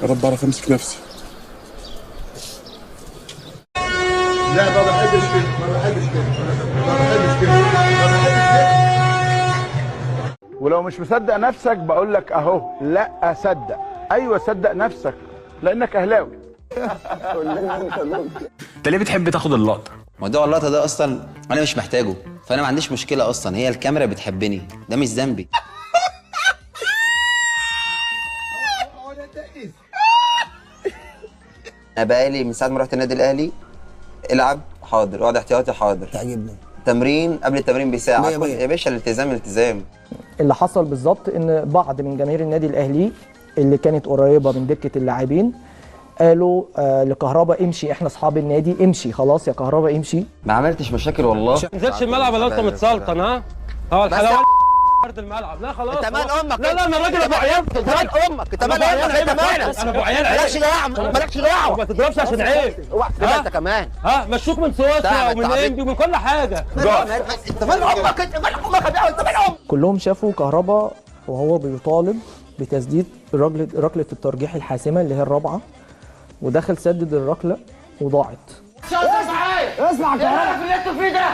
يا رب اعرف امسك نفسي. لا ما بحبش كده، ما بحبش كده، ما بحبش كده، ما بحبش كده. ولو مش مصدق نفسك بقول لك اهو، لا صدق. ايوه صدق نفسك لانك اهلاوي. انت ليه بتحب تاخد اللقطه؟ موضوع اللقطه ده اصلا انا مش محتاجه، فانا ما عنديش مشكله اصلا، هي الكاميرا بتحبني، ده مش ذنبي. انا بقالي من ساعه ما رحت النادي الاهلي، العب حاضر، اقعد احتياطي حاضر، تعجبني تمرين قبل التمرين بساعه، مية مية. يا باشا الالتزام التزام. اللي حصل بالظبط ان بعض من جماهير النادي الاهلي اللي كانت قريبه من دكه اللاعبين قالوا لكهربا امشي، احنا اصحاب النادي، امشي خلاص يا كهربا امشي. ما عملتش مشاكل والله. ما نزلتش الملعب الا انت متسلطن. ها الحلاوه ارض الملعب. لا خلاص انت مال امك؟ لا انا راجل ابو عيال. انت مال امك؟ انت مال امك؟ انت مالك؟ انا ابو عيال. مالكش دعوه، مالكش دعوه. ما تضربش عشان عيب. اوعى تبقى انت كمان. مشوك من سويسرا ومن انبي ومن كل حاجه. انت مال امك؟ انت مال امك؟ انت مال امك؟ كلهم شافوا كهربا وهو بيطالب بتسديد ركله الترجيح الحاسمه اللي هي الرابعه، ودخل سدد الركله وضاعت. اسمع كهربا في اللي انتوا فيه ده.